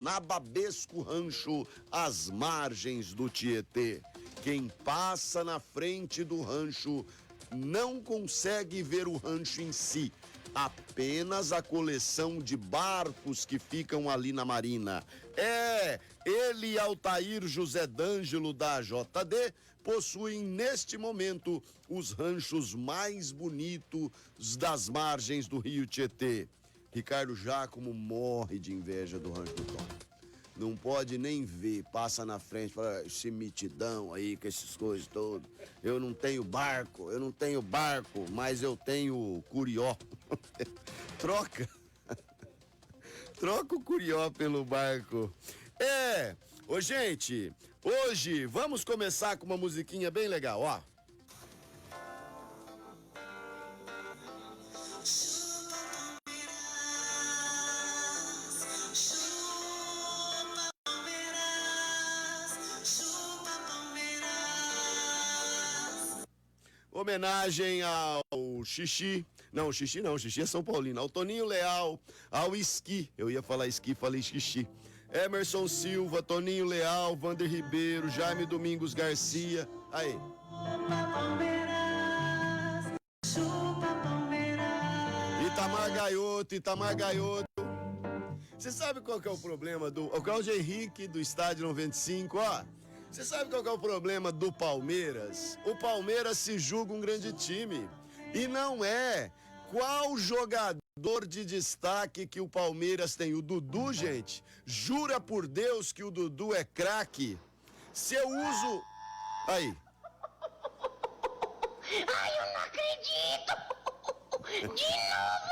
Nababesco Rancho, às margens do Tietê. Quem passa na frente do rancho não consegue ver o rancho em si, apenas a coleção de barcos que ficam ali na marina. Ele e Altair José D'Ângelo da JD possuem neste momento os ranchos mais bonitos das margens do Rio Tietê. Ricardo Giacomo morre de inveja do rancho do Tony. Não pode nem ver, passa na frente, fala, esse mitidão aí, com essas coisas todas. Eu não tenho barco, mas eu tenho curió. Troca. Troca o curió pelo barco. Ô gente, hoje vamos começar com uma musiquinha bem legal, ó. Homenagem ao Xixi, não, Xixi é São Paulino, ao Toninho Leal, ao Esqui, eu ia falar Esqui, falei Xixi, Emerson Silva, Toninho Leal, Vander Ribeiro, Jaime Domingos Garcia, aí. Itamar Gaioto. Você sabe qual que é o problema do... O Cláudio Henrique, do Estádio 95, ó. Você sabe qual que é o problema do Palmeiras? O Palmeiras se julga um grande time. E não é. Qual jogador de destaque que o Palmeiras tem? O Dudu, gente? Jura por Deus que o Dudu é craque? Se eu uso... Aí. Ai, eu não acredito! De novo!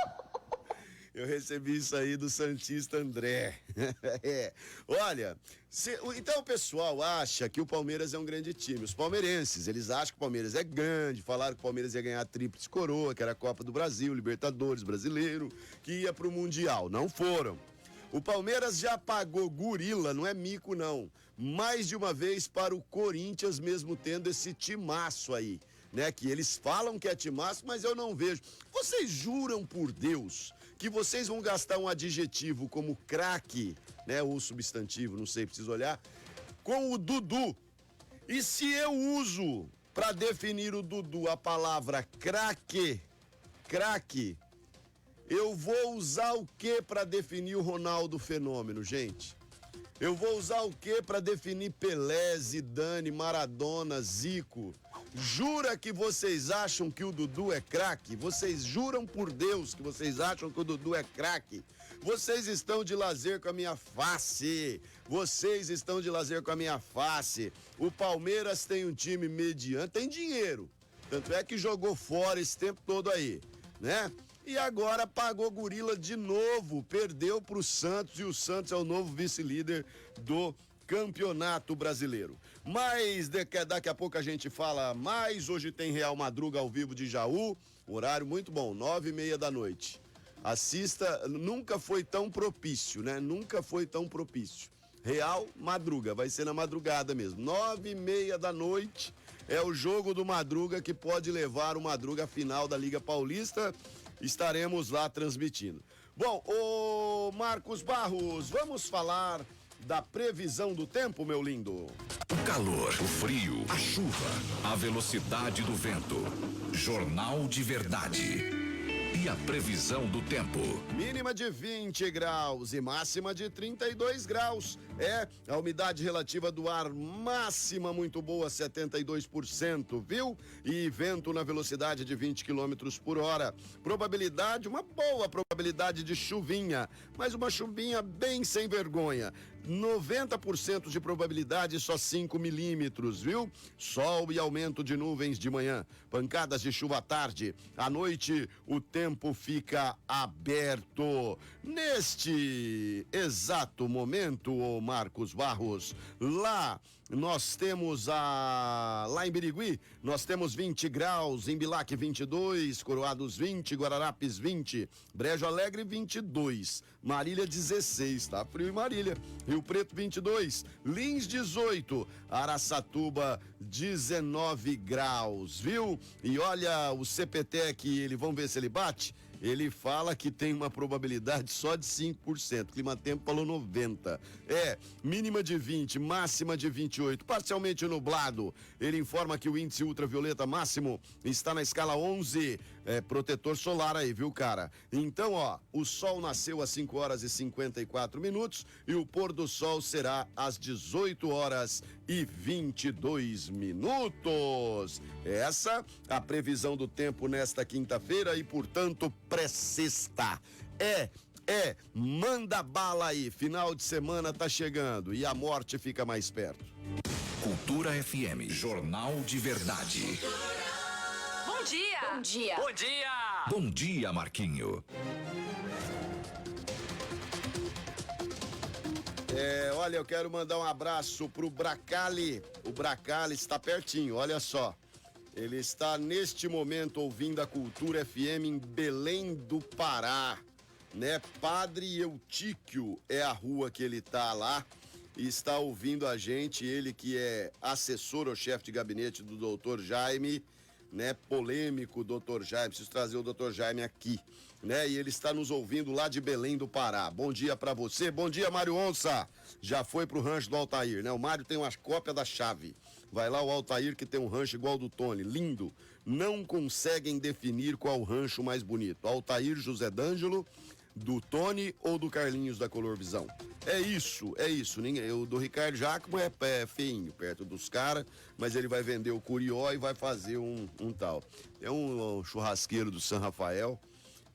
Eu recebi isso aí do Santista André. Olha, então o pessoal acha que o Palmeiras é um grande time. Os palmeirenses, eles acham que o Palmeiras é grande, falaram que o Palmeiras ia ganhar a tríplice coroa, que era a Copa do Brasil, Libertadores, Brasileiro, que ia pro Mundial. Não foram. O Palmeiras já pagou gorila, não é mico não, mais de uma vez para o Corinthians, mesmo tendo esse timaço aí, né? Que eles falam que é timaço, mas eu não vejo. Vocês juram por Deus que vocês vão gastar um adjetivo como craque, né, ou substantivo, não sei, preciso olhar, com o Dudu. E se eu uso para definir o Dudu a palavra craque, eu vou usar o que para definir o Ronaldo Fenômeno, gente? Eu vou usar o que para definir Pelé, Zidane, Maradona, Zico? Jura que vocês acham que o Dudu é craque? Vocês juram por Deus que vocês acham que o Dudu é craque? Vocês estão de lazer com a minha face. Vocês estão de lazer com a minha face. O Palmeiras tem um time mediano, tem dinheiro. Tanto é que jogou fora esse tempo todo aí, né? E agora pagou gorila de novo, perdeu para o Santos e o Santos é o novo vice-líder do Campeonato Brasileiro. Mas daqui a pouco a gente fala mais. Hoje tem Real Madruga ao vivo de Jaú, horário muito bom, 9:30 da noite. Assista, nunca foi tão propício, né? Nunca foi tão propício. Real Madruga, vai ser na madrugada mesmo, 9:30 da noite. É o jogo do Madruga que pode levar o Madruga à final da Liga Paulista. Estaremos lá transmitindo. Bom, ô Marcos Barros, vamos falar da previsão do tempo, meu lindo. O calor, o frio, a chuva, a velocidade do vento. Jornal de Verdade. E a previsão do tempo. Mínima de 20 graus e máxima de 32 graus. A umidade relativa do ar máxima muito boa, 72%, viu? E vento na velocidade de 20 quilômetros por hora. Probabilidade, uma boa probabilidade de chuvinha, mas uma chuvinha bem sem vergonha. 90% de probabilidade, só 5 milímetros, viu? Sol e aumento de nuvens de manhã, pancadas de chuva à tarde. À noite, o tempo fica aberto. Neste exato momento, ô Marcos Barros, lá nós temos lá em Birigui, nós temos 20 graus, em Bilac 22, Coroados 20, Guararapes 20, Brejo Alegre 22, Marília 16, tá frio em Marília, Rio Preto 22, Lins 18, Araçatuba 19 graus, viu? E olha o CPTEC, vamos ver se ele bate, Ele fala que tem uma probabilidade só de 5%. Climatempo falou 90%. Mínima de 20, máxima de 28, parcialmente nublado. Ele informa que o índice ultravioleta máximo está na escala 11. Protetor solar aí, viu, cara? Então, o sol nasceu às 5 horas e 54 minutos e o pôr do sol será às 18 horas e 22 minutos. Essa a previsão do tempo nesta quinta-feira e, portanto, pré-sexta. Manda bala aí, final de semana tá chegando e a morte fica mais perto. Cultura FM, Jornal de Verdade. Bom dia! Bom dia. Bom dia! Bom dia, Marquinho. Olha, eu quero mandar um abraço pro Bracali. O Bracali está pertinho, olha só. Ele está neste momento ouvindo a Cultura FM em Belém do Pará, né? Padre Eutíquio é a rua que ele tá lá e está ouvindo a gente, ele que é assessor ou chefe de gabinete do doutor Jaime, né? Polêmico doutor Jaime, preciso trazer o doutor Jaime aqui, né? E ele está nos ouvindo lá de Belém do Pará. Bom dia pra você, bom dia Mário Onça, já foi pro rancho do Altair, né? O Mário tem uma cópia da chave. Vai lá o Altair que tem um rancho igual ao do Tony, lindo. Não conseguem definir qual rancho mais bonito. Altair José D'Angelo, do Tony ou do Carlinhos da Color Visão. É isso. O do Ricardo Jacomo é feinho, perto dos caras, mas ele vai vender o Curió e vai fazer um tal. É um churrasqueiro do San Rafael,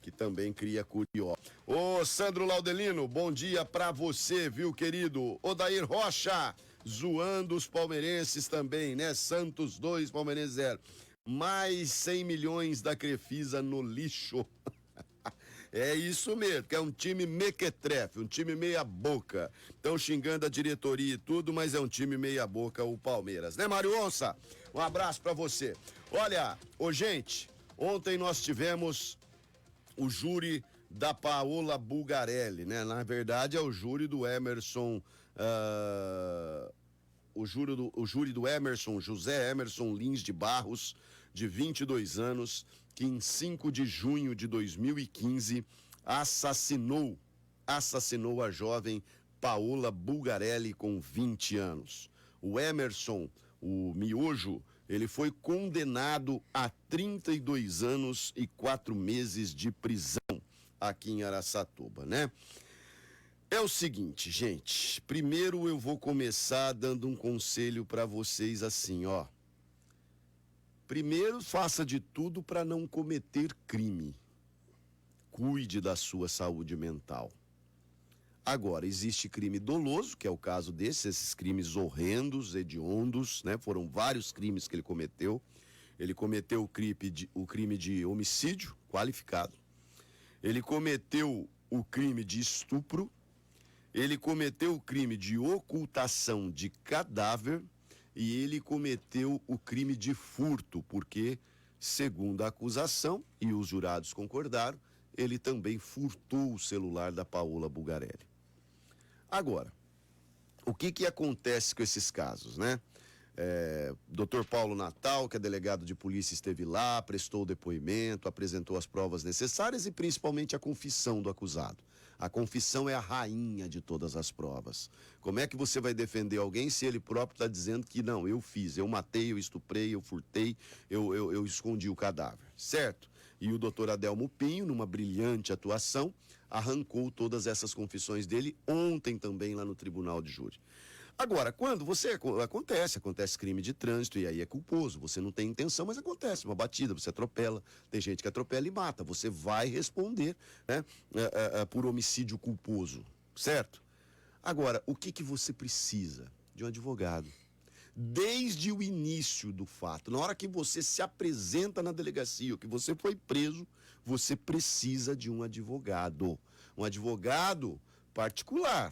que também cria Curió. Ô, Sandro Laudelino, bom dia pra você, viu, querido? Odair Rocha, zoando os palmeirenses também, né? Santos 2, Palmeirense 0. Mais 100 milhões da Crefisa no lixo. É isso mesmo, que é um time mequetrefe, um time meia boca. Estão xingando a diretoria e tudo, mas é um time meia boca o Palmeiras. Né, Mário Onça? Um abraço pra você. Olha, gente, ontem nós tivemos o júri da Paola Bulgarelli, né? Na verdade é o júri do Emerson... O júri do Emerson, José Emerson Lins de Barros, de 22 anos, que em 5 de junho de 2015 assassinou a jovem Paola Bulgarelli com 20 anos. O Emerson, o miojo, ele foi condenado a 32 anos e 4 meses de prisão aqui em Araçatuba, né? É o seguinte, gente, primeiro eu vou começar dando um conselho para vocês assim, ó. Primeiro, faça de tudo para não cometer crime. Cuide da sua saúde mental. Agora, existe crime doloso, que é o caso esses crimes horrendos, hediondos, né? Foram vários crimes que ele cometeu. Ele cometeu o crime de homicídio qualificado. Ele cometeu o crime de estupro. Ele cometeu o crime de ocultação de cadáver e ele cometeu o crime de furto, porque, segundo a acusação, e os jurados concordaram, ele também furtou o celular da Paola Bulgarelli. Agora, o que acontece com esses casos, né? Dr. Paulo Natal, que é delegado de polícia, esteve lá, prestou o depoimento, apresentou as provas necessárias e principalmente a confissão do acusado. A confissão é a rainha de todas as provas. Como é que você vai defender alguém se ele próprio está dizendo que não, eu fiz, eu matei, eu estuprei, eu furtei, eu escondi o cadáver, certo? E o doutor Adelmo Pinho, numa brilhante atuação, arrancou todas essas confissões dele ontem também lá no tribunal de júri. Agora, quando acontece crime de trânsito e aí é culposo, você não tem intenção, mas acontece, uma batida, você atropela, tem gente que atropela e mata, você vai responder, né, por homicídio culposo, certo? Agora, o que você precisa? De um advogado. Desde o início do fato, na hora que você se apresenta na delegacia, ou que você foi preso, você precisa de um advogado particular.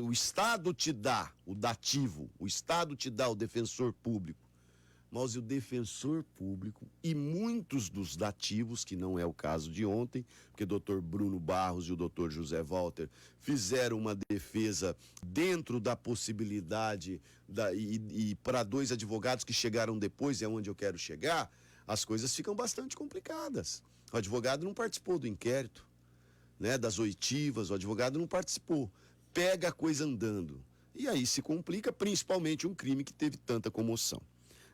O Estado te dá o dativo, o Estado te dá o defensor público, mas o defensor público e muitos dos dativos, que não é o caso de ontem, porque o doutor Bruno Barros e o doutor José Walter fizeram uma defesa dentro da possibilidade, e para dois advogados que chegaram depois, é onde eu quero chegar, as coisas ficam bastante complicadas. O advogado não participou do inquérito, né, das oitivas, o advogado não participou. Pega a coisa andando. E aí se complica, principalmente um crime que teve tanta comoção,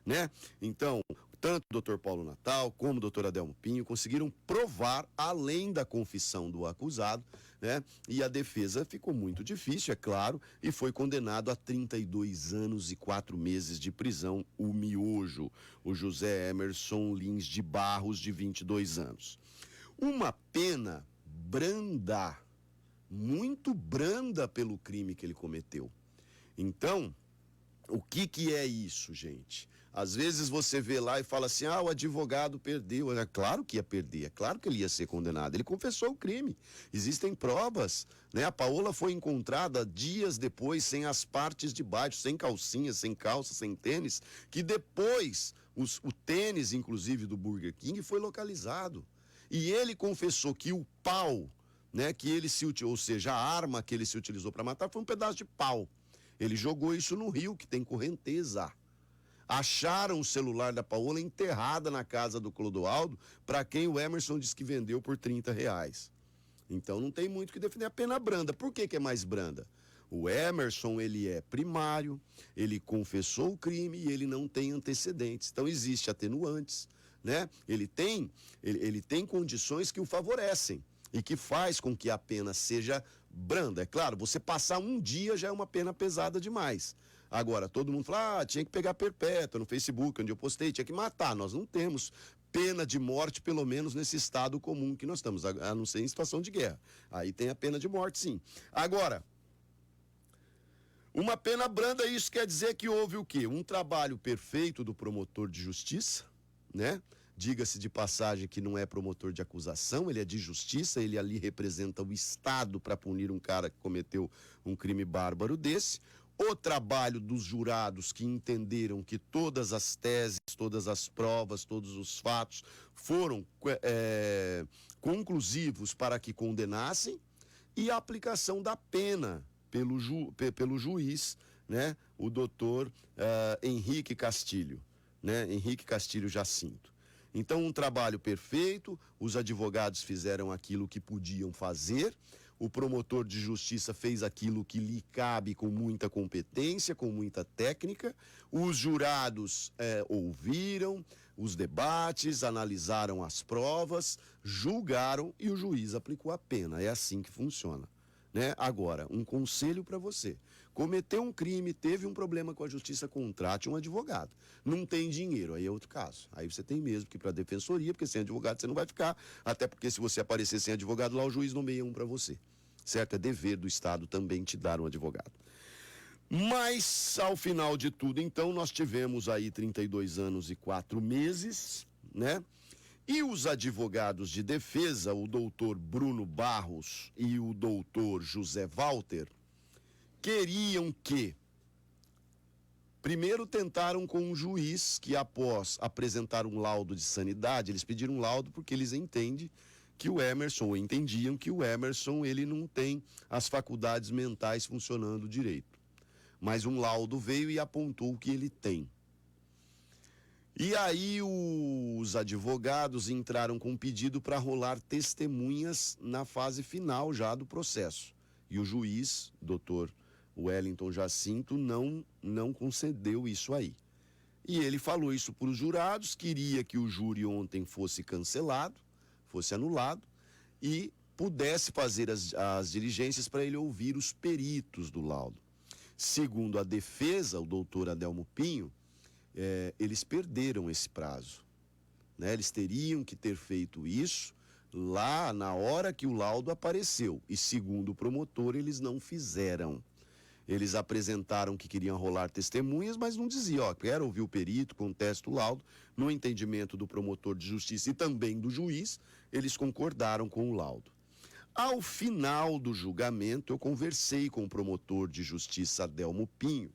né? Então, tanto o doutor Paulo Natal como o doutor Adelmo Pinho conseguiram provar, além da confissão do acusado, né? E a defesa ficou muito difícil, é claro, e foi condenado a 32 anos e 4 meses de prisão, o miojo, o José Emerson Lins de Barros, de 22 anos. Uma pena branda, muito branda pelo crime que ele cometeu. Então, o que é isso, gente? Às vezes você vê lá e fala assim, o advogado perdeu. É claro que ia perder, é claro que ele ia ser condenado. Ele confessou o crime, existem provas, né? A Paola foi encontrada dias depois, sem as partes de baixo, sem calcinha, sem calça, sem tênis, que depois, o tênis, inclusive, do Burger King, foi localizado. E ele confessou que o pau, né, que ele se utilizou, ou seja, a arma que ele se utilizou para matar foi um pedaço de pau. Ele jogou isso no rio, que tem correnteza. Acharam o celular da Paola enterrada na casa do Clodoaldo, para quem o Emerson disse que vendeu por R$30. Então não tem muito que defender a pena branda. Por que é mais branda? O Emerson, ele é primário, ele confessou o crime e ele não tem antecedentes. Então existe atenuantes, né? Ele tem condições que o favorecem e que faz com que a pena seja branda. É claro, você passar um dia já é uma pena pesada demais. Agora, todo mundo fala, tinha que pegar perpétua no Facebook, onde eu postei, tinha que matar. Nós não temos pena de morte, pelo menos nesse estado comum que nós estamos, a não ser em situação de guerra. Aí tem a pena de morte, sim. Agora, uma pena branda, isso quer dizer que houve o quê? Um trabalho perfeito do promotor de justiça, né? Diga-se de passagem que não é promotor de acusação, ele é de justiça, ele ali representa o Estado para punir um cara que cometeu um crime bárbaro desse. O trabalho dos jurados que entenderam que todas as teses, todas as provas, todos os fatos foram conclusivos para que condenassem, e a aplicação da pena pelo juiz, né? O doutor Henrique Castilho, né? Henrique Castilho Jacinto. Então, um trabalho perfeito, os advogados fizeram aquilo que podiam fazer, o promotor de justiça fez aquilo que lhe cabe com muita competência, com muita técnica, os jurados ouviram os debates, analisaram as provas, julgaram e o juiz aplicou a pena. É assim que funciona, né? Agora, um conselho para você. Cometeu um crime, teve um problema com a justiça, contrate um advogado. Não tem dinheiro, aí é outro caso. Aí você tem mesmo que ir para a defensoria, porque sem advogado você não vai ficar, até porque se você aparecer sem advogado lá, o juiz nomeia um para você. Certo? É dever do Estado também te dar um advogado. Mas, ao final de tudo, então, nós tivemos aí 32 anos e 4 meses, né? E os advogados de defesa, o doutor Bruno Barros e o doutor José Walter, queriam que, primeiro tentaram com um juiz que, após apresentar um laudo de sanidade, eles pediram um laudo porque eles entendem que o Emerson, ou entendiam que o Emerson, ele não tem as faculdades mentais funcionando direito. Mas um laudo veio e apontou que ele tem. E aí os advogados entraram com um pedido para rolar testemunhas na fase final já do processo. E o juiz, doutor Wellington Jacinto, não concedeu isso aí. E ele falou isso para os jurados, queria que o júri ontem fosse cancelado, fosse anulado, e pudesse fazer as diligências para ele ouvir os peritos do laudo. Segundo a defesa, o doutor Adelmo Pinho, eles perderam esse prazo, né? Eles teriam que ter feito isso lá na hora que o laudo apareceu, e segundo o promotor, eles não fizeram. Eles apresentaram que queriam rolar testemunhas, mas não diziam, quero ouvir o perito, contesto o laudo. No entendimento do promotor de justiça e também do juiz, eles concordaram com o laudo. Ao final do julgamento, eu conversei com o promotor de justiça Adelmo Pinho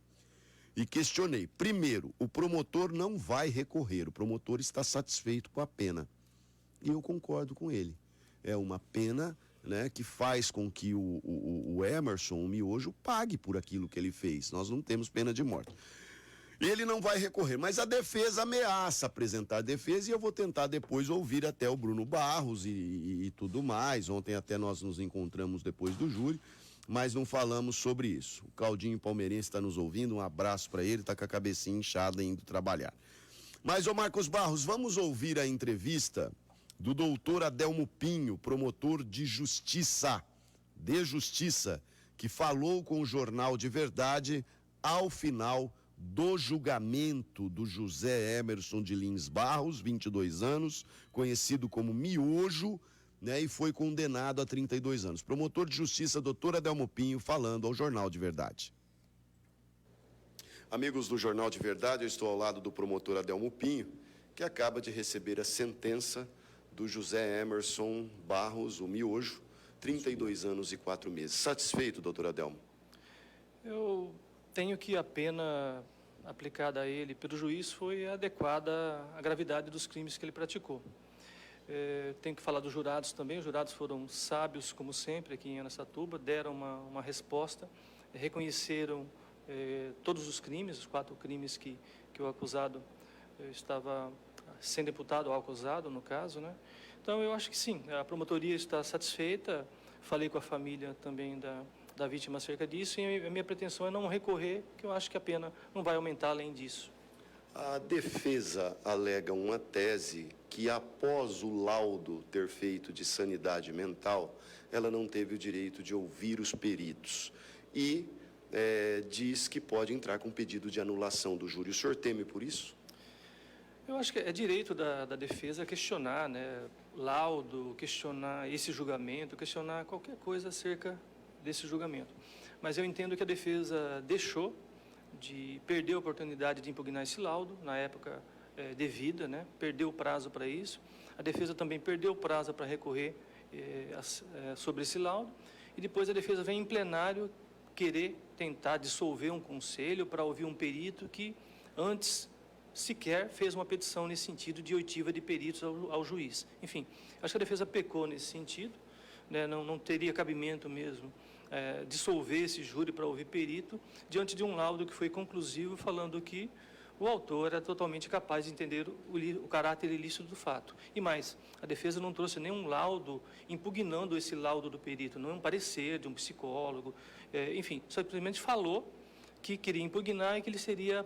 e questionei. Primeiro, o promotor não vai recorrer, o promotor está satisfeito com a pena. E eu concordo com ele. É uma pena, né, que faz com que o Emerson, o miojo, pague por aquilo que ele fez. Nós não temos pena de morte. Ele não vai recorrer, mas a defesa ameaça apresentar a defesa e eu vou tentar depois ouvir até o Bruno Barros e tudo mais. Ontem até nós nos encontramos depois do júri, mas não falamos sobre isso. O Claudinho Palmeirense está nos ouvindo, um abraço para ele, está com a cabecinha inchada indo trabalhar. Mas, ô Marcos Barros, vamos ouvir a entrevista do doutor Adelmo Pinho, promotor de justiça, que falou com o Jornal de Verdade ao final do julgamento do José Emerson de Lins Barros, 22 anos, conhecido como Miojo, né, e foi condenado a 32 anos. Promotor de Justiça, doutor Adelmo Pinho, falando ao Jornal de Verdade. Amigos do Jornal de Verdade, eu estou ao lado do promotor Adelmo Pinho, que acaba de receber a sentença do José Emerson Barros, o Miojo, 32 anos e 4 meses. Satisfeito, doutor Adelmo? Eu tenho que a pena aplicada a ele pelo juiz foi adequada à gravidade dos crimes que ele praticou. Tenho que falar dos jurados também. Os jurados foram sábios, como sempre, aqui em Araçatuba, deram uma resposta, reconheceram todos os crimes, os 4 crimes que o acusado estava sendo imputado ou acusado, no caso, né? Então, eu acho que sim, a promotoria está satisfeita. Falei com a família também da vítima acerca disso, e a minha pretensão é não recorrer, que eu acho que a pena não vai aumentar além disso. A defesa alega uma tese que, após o laudo ter feito de sanidade mental, ela não teve o direito de ouvir os peritos e diz que pode entrar com pedido de anulação do júri. O senhor teme por isso? Eu acho que é direito da defesa questionar, né, laudo, questionar esse julgamento, questionar qualquer coisa acerca desse julgamento. Mas eu entendo que a defesa deixou de perder a oportunidade de impugnar esse laudo na época devida, né? Perdeu o prazo para isso. A defesa também perdeu o prazo para recorrer sobre esse laudo, e depois a defesa vem em plenário querer tentar dissolver um conselho para ouvir um perito que antes sequer fez uma petição nesse sentido de oitiva de peritos ao juiz. Enfim, acho que a defesa pecou nesse sentido, né? Não teria cabimento mesmo dissolver esse júri para ouvir perito diante de um laudo que foi conclusivo, falando que o autor era totalmente capaz de entender o caráter ilícito do fato. E mais, a defesa não trouxe nenhum laudo impugnando esse laudo do perito, não é um parecer de um psicólogo, enfim, simplesmente falou que queria impugnar e que ele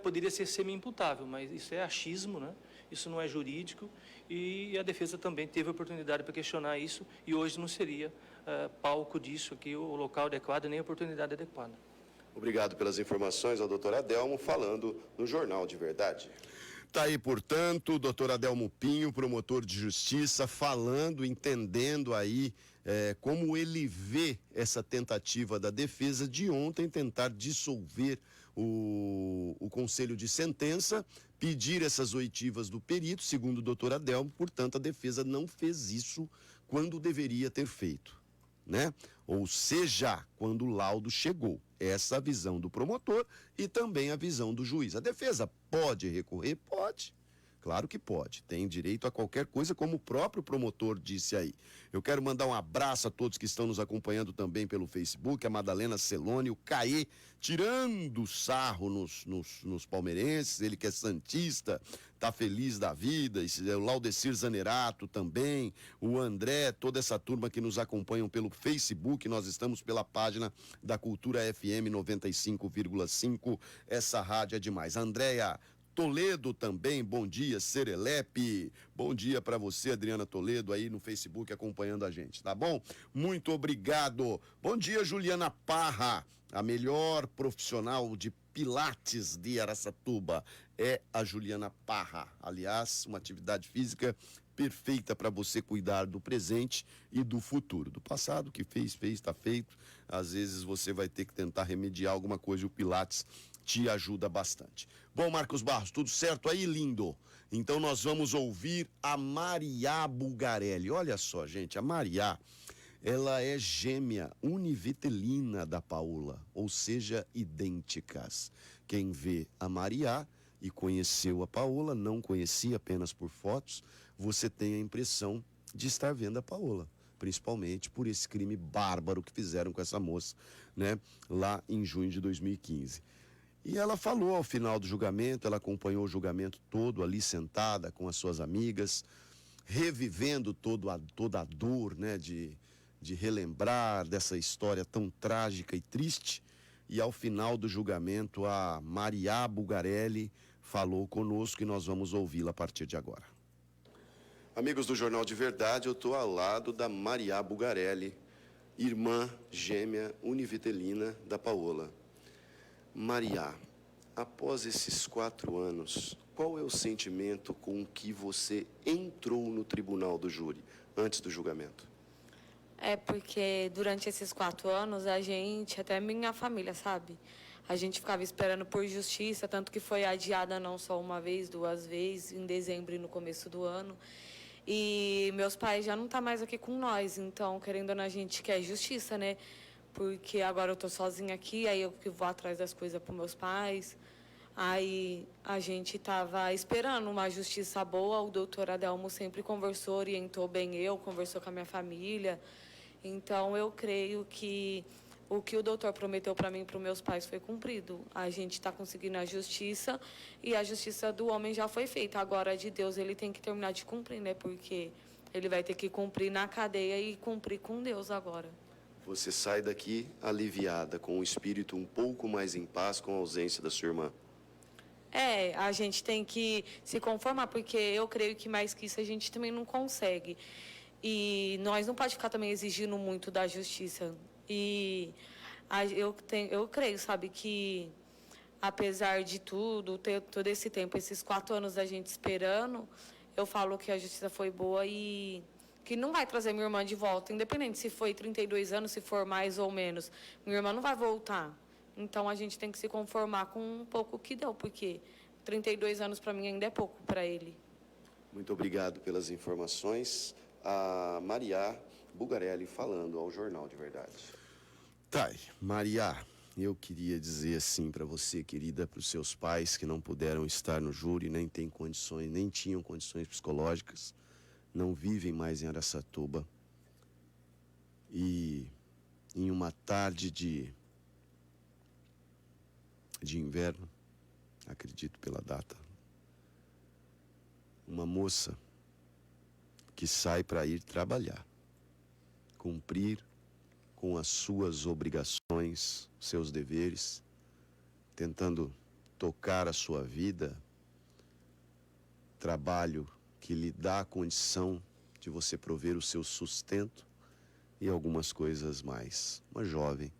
poderia ser semi-imputável, mas isso é achismo, né? Isso não é jurídico, e a defesa também teve a oportunidade para questionar isso, e hoje não seria palco disso aqui, o local adequado, nem a oportunidade adequada. Obrigado pelas informações ao doutor Adelmo, falando no Jornal de Verdade. Tá aí, portanto, o doutor Adelmo Pinho, promotor de justiça, falando, entendendo aí como ele vê essa tentativa da defesa de ontem tentar dissolver o conselho de sentença, pedir essas oitivas do perito, segundo o doutor Adelmo. Portanto, a defesa não fez isso quando deveria ter feito, né? Ou seja, quando o laudo chegou. Essa é a visão do promotor e também a visão do juiz. A defesa pode recorrer? Pode. Claro que pode. Tem direito a qualquer coisa, como o próprio promotor disse aí. Eu quero mandar um abraço a todos que estão nos acompanhando também pelo Facebook, a Madalena Celone, o Caê, tirando sarro nos palmeirenses, ele que é santista, tá feliz da vida, o Laudecir Zanerato também, o André, toda essa turma que nos acompanham pelo Facebook. Nós estamos pela página da Cultura FM 95,5, essa rádio é demais. Andréia Toledo também, bom dia. Serelepe, bom dia para você, Adriana Toledo, aí no Facebook acompanhando a gente, tá bom? Muito obrigado. Bom dia, Juliana Parra, a melhor profissional de Pilates de Araçatuba é a Juliana Parra. Aliás, uma atividade física perfeita para você cuidar do presente e do futuro. Do passado, que fez, está feito. Às vezes você vai ter que tentar remediar alguma coisa e o Pilates te ajuda bastante. Bom, Marcos Barros, tudo certo aí, lindo? Então nós vamos ouvir a Mariá Bulgarelli. Olha só, gente, a Mariá, ela é gêmea univitelina da Paola, ou seja, idênticas. Quem vê a Mariá e conheceu a Paola, não conhecia apenas por fotos, você tem a impressão de estar vendo a Paola, principalmente por esse crime bárbaro que fizeram com essa moça, né, lá em junho de 2015. E ela falou ao final do julgamento, ela acompanhou o julgamento todo ali sentada com as suas amigas, revivendo toda a dor, né, de relembrar dessa história tão trágica e triste. E ao final do julgamento, a Maria Bugarelli falou conosco e nós vamos ouvi-la a partir de agora. Amigos do Jornal de Verdade, eu estou ao lado da Maria Bugarelli, irmã gêmea univitelina da Paola. Maria, após esses 4 anos, qual é o sentimento com que você entrou no tribunal do júri, antes do julgamento? É porque durante esses 4 anos, a gente, até minha família, sabe? A gente ficava esperando por justiça, tanto que foi adiada não só uma vez, 2 vezes, em dezembro e no começo do ano. E meus pais já não estão mais aqui com nós, então, querendo ou não, a gente quer justiça, né? Porque agora eu tô sozinha aqui, aí eu que vou atrás das coisas para meus pais. Aí a gente estava esperando uma justiça boa, o doutor Adelmo sempre conversou, orientou bem conversou com a minha família. Então eu creio que o que o doutor prometeu para mim e para os meus pais foi cumprido. A gente está conseguindo a justiça e a justiça do homem já foi feita. Agora, de Deus, ele tem que terminar de cumprir, né? Porque ele vai ter que cumprir na cadeia e cumprir com Deus agora. Você sai daqui aliviada, com o espírito um pouco mais em paz com a ausência da sua irmã. A gente tem que se conformar, porque eu creio que mais que isso a gente também não consegue. E nós não podemos ficar também exigindo muito da justiça. E eu creio, sabe, que apesar de tudo, todo esse tempo, esses 4 anos da gente esperando, eu falo que a justiça foi boa e que não vai trazer minha irmã de volta, independente se foi 32 anos, se for mais ou menos. Minha irmã não vai voltar. Então, a gente tem que se conformar com um pouco que deu, porque 32 anos para mim ainda é pouco para ele. Muito obrigado pelas informações. A Maria Bugarelli falando ao Jornal de Verdade. Tá, Maria, eu queria dizer assim para você, querida, para os seus pais que não puderam estar no júri, nem tinham condições psicológicas, não vivem mais em Araçatuba. E em uma tarde de inverno, acredito pela data, uma moça que sai para ir trabalhar, cumprir com as suas obrigações, seus deveres, tentando tocar a sua vida, trabalho que lhe dá a condição de você prover o seu sustento e algumas coisas mais. Uma jovem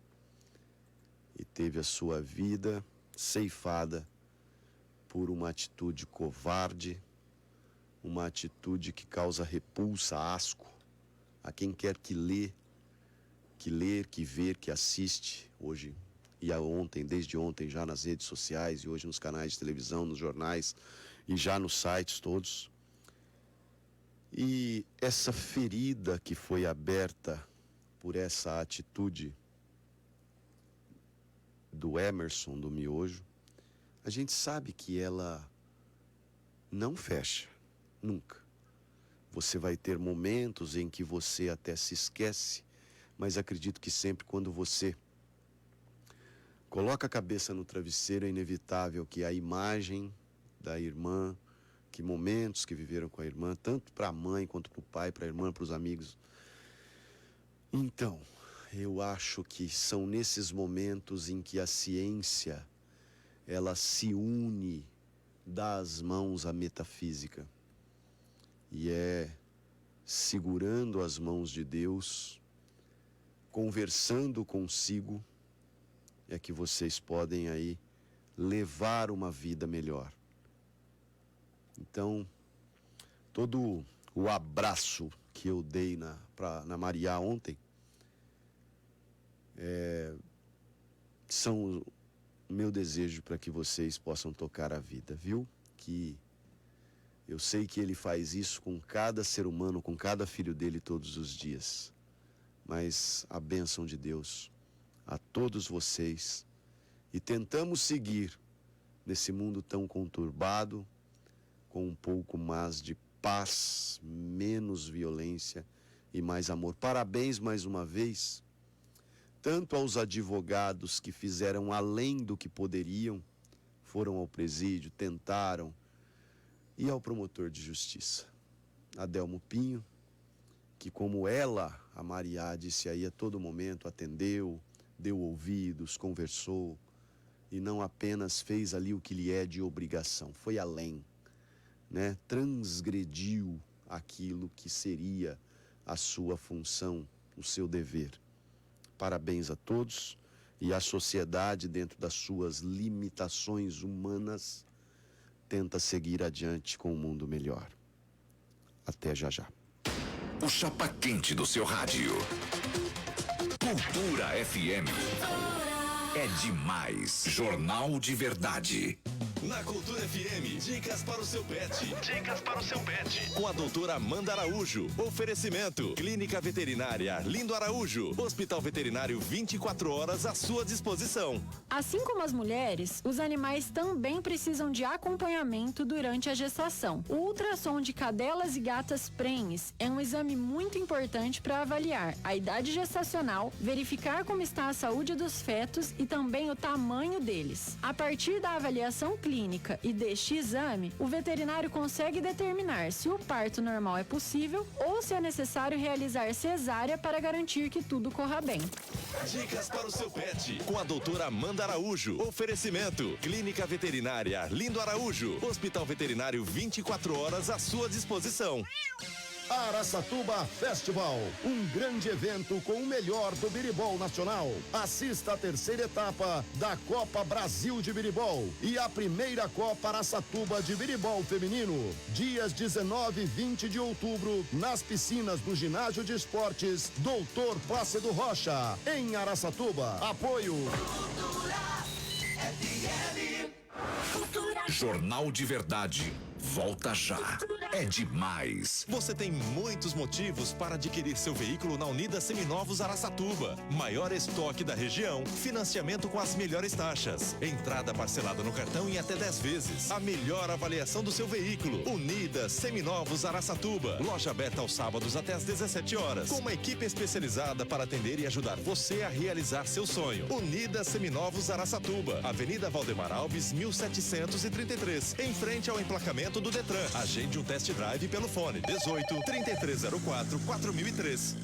e teve a sua vida ceifada por uma atitude covarde, uma atitude que causa repulsa, asco a quem quer que lê, que ver, que assiste hoje e ontem, desde ontem já nas redes sociais e hoje nos canais de televisão, nos jornais e já nos sites todos. E essa ferida que foi aberta por essa atitude do Emerson, do Miojo, a gente sabe que ela não fecha, nunca. Você vai ter momentos em que você até se esquece, mas acredito que sempre quando você coloca a cabeça no travesseiro, é inevitável que a imagem da irmã, que momentos que viveram com a irmã, tanto para a mãe quanto para o pai, para a irmã, para os amigos. Então, eu acho que são nesses momentos em que a ciência, ela se une, dá as mãos à metafísica. E é segurando as mãos de Deus, conversando consigo, é que vocês podem aí levar uma vida melhor. Então, todo o abraço que eu dei na Maria ontem, são o meu desejo para que vocês possam tocar a vida, viu? Que eu sei que ele faz isso com cada ser humano, com cada filho dele todos os dias. Mas a bênção de Deus a todos vocês. E tentamos seguir nesse mundo tão conturbado, com um pouco mais de paz, menos violência e mais amor. Parabéns mais uma vez, tanto aos advogados que fizeram além do que poderiam foram ao presídio, tentaram, e ao promotor de justiça, Adelmo Pinho, que como ela, a Mariá, disse aí a todo momento, atendeu, deu ouvidos, conversou, e não apenas fez ali o que lhe é de obrigação, foi além, né? Transgrediu aquilo que seria a sua função, o seu dever. Parabéns a todos, e a sociedade, dentro das suas limitações humanas, tenta seguir adiante com um mundo melhor. Até já já. O chapa quente do seu rádio. Cultura FM. É demais. Jornal de Verdade. Na Cultura FM, dicas para o seu pet. Dicas para o seu pet. Com a doutora Amanda Araújo. Oferecimento: Clínica Veterinária Lindo Araújo. Hospital Veterinário 24 horas à sua disposição. Assim como as mulheres, os animais também precisam de acompanhamento durante a gestação. O ultrassom de cadelas e gatas prenhes é um exame muito importante para avaliar a idade gestacional, verificar como está a saúde dos fetos e também o tamanho deles. A partir da avaliação clínica e deste exame, o veterinário consegue determinar se o parto normal é possível ou se é necessário realizar cesárea para garantir que tudo corra bem. Dicas para o seu pet. Com a doutora Amanda Araújo. Oferecimento: Clínica Veterinária Lindo Araújo. Hospital Veterinário 24 horas à sua disposição. Araçatuba Festival, um grande evento com o melhor do biribol nacional. Assista a terceira etapa da Copa Brasil de Biribol e a primeira Copa Araçatuba de Biribol Feminino, dias 19 e 20 de outubro, nas piscinas do Ginásio de Esportes Doutor Plácido Rocha, em Araçatuba. Apoio Jornal de Verdade. Volta já. É demais. Você tem muitos motivos para adquirir seu veículo na Unidas Seminovos Araçatuba. Maior estoque da região, financiamento com as melhores taxas, entrada parcelada no cartão em até 10 vezes, a melhor avaliação do seu veículo. Unidas Seminovos Araçatuba. Loja aberta aos sábados até às 17 horas. Com uma equipe especializada para atender e ajudar você a realizar seu sonho. Unidas Seminovos Araçatuba. Avenida Valdemar Alves, 1733. Em frente ao emplacamento do Detran. Agende um test drive pelo fone 18 3304 4003.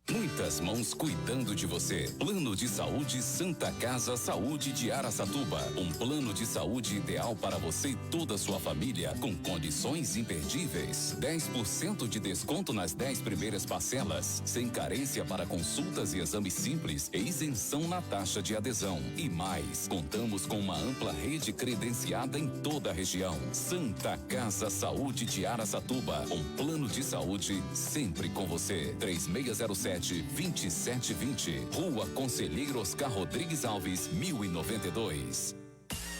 Muitas mãos cuidando de você. Plano de Saúde Santa Casa Saúde de Araçatuba. Um plano de saúde ideal para você e toda a sua família, com condições imperdíveis. 10% de desconto nas 10 primeiras parcelas, sem carência para consultas e exames simples e isenção na taxa de adesão. E mais, contamos com uma ampla rede credenciada em toda a região. Santa Casa Saúde de Araçatuba. Um plano de saúde sempre com você. 3607-2720. Rua Conselheiro Oscar Rodrigues Alves, 1092.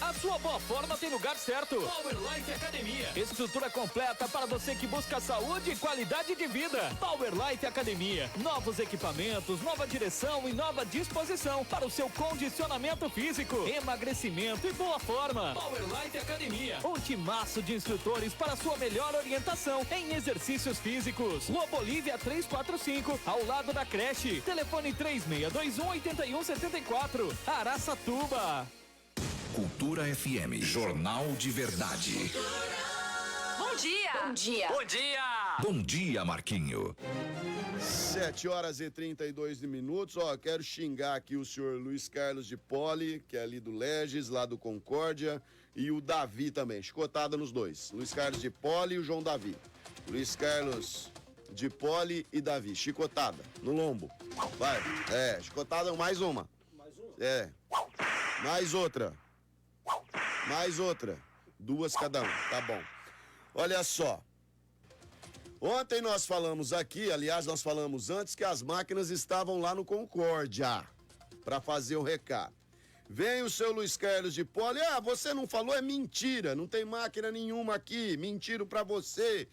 A sua boa forma tem lugar certo. Power Life Academia. Estrutura completa para você que busca saúde e qualidade de vida. Power Life Academia. Novos equipamentos, nova direção e nova disposição para o seu condicionamento físico, emagrecimento e boa forma. Power Life Academia. Um timaço de instrutores para sua melhor orientação em exercícios físicos. Rua Bolívia 345, ao lado da creche. Telefone 3621-8174. Araçatuba. Cultura FM. Jornal de Verdade. Bom dia! Bom dia. Bom dia! Bom dia, Marquinho. 7h32. Ó, quero xingar aqui o senhor Luiz Carlos de Poli, que é ali do Leges, lá do Concórdia, e o Davi também. Chicotada nos dois. Luiz Carlos de Poli e o João Davi. Luiz Carlos de Poli e Davi. Chicotada no lombo. Vai. Chicotada, mais uma. Mais uma? Mais outra. Mais outra. 2 cada um, tá bom. Olha só. Ontem nós falamos aqui, aliás, nós falamos antes que as máquinas estavam lá no Concórdia para fazer o recado. Vem o seu Luiz Carlos de Poli, você não falou, é mentira, não tem máquina nenhuma aqui, mentiram para você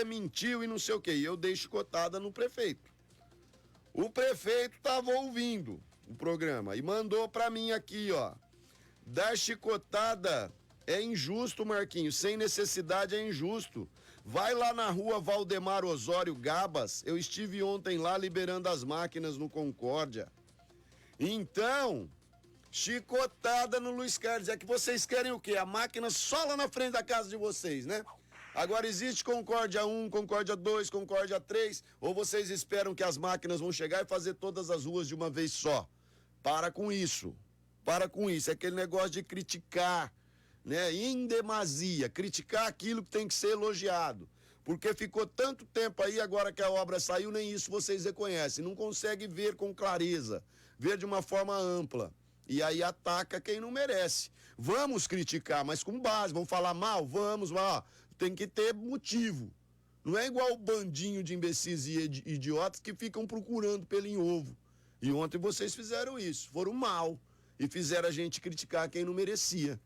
mentiu e não sei o quê. E eu dei chicotada no prefeito. O prefeito estava ouvindo o programa e mandou para mim aqui, ó. Dar chicotada é injusto, Marquinhos, sem necessidade é injusto. Vai lá na rua Valdemar Osório Gabas, eu estive ontem lá liberando as máquinas no Concórdia. Então, Chicotada no Luiz Carlos. É que vocês querem o quê? A máquina só lá na frente da casa de vocês, né? Agora existe Concórdia 1, Concórdia 2, Concórdia 3, ou vocês esperam que as máquinas vão chegar e fazer todas as ruas de uma vez só? Para com isso. Para com isso. É aquele negócio de criticar, né? Em demasia. Criticar aquilo que tem que ser elogiado. Porque ficou tanto tempo aí, agora que a obra saiu, nem isso vocês reconhecem. Não consegue ver com clareza, ver de uma forma ampla. E aí ataca quem não merece. Vamos criticar, mas com base. Vamos falar mal? Vamos lá. Tem que ter motivo. Não é igual o bandinho de imbecis e idiotas que ficam procurando pelo em ovo. E ontem vocês fizeram isso. Foram mal. E fizeram a gente criticar quem não merecia.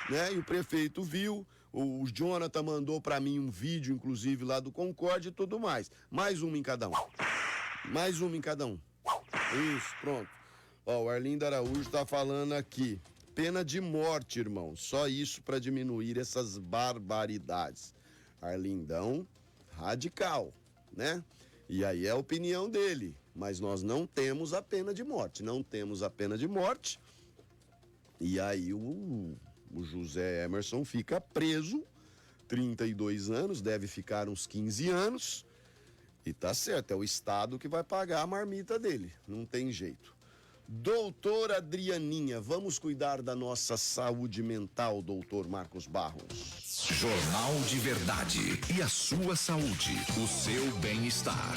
Né? E o prefeito viu. O Jonathan mandou pra mim um vídeo, inclusive, lá do Concórdia e tudo mais. Mais uma em cada um. Mais uma em cada um. Isso, pronto. Ó, o Arlindo Araújo tá falando aqui. Pena de morte, irmão. Só isso pra diminuir essas barbaridades. Arlindão, radical, né? E aí é a opinião dele. Mas nós não temos a pena de morte. Não temos a pena de morte. E aí o José Emerson fica preso, 32 anos, deve ficar uns 15 anos, e tá certo, é o Estado que vai pagar a marmita dele, não tem jeito. Doutora Adrianinha, vamos cuidar da nossa saúde mental, doutor Marcos Barros. Jornal de Verdade e a sua saúde, o seu bem-estar.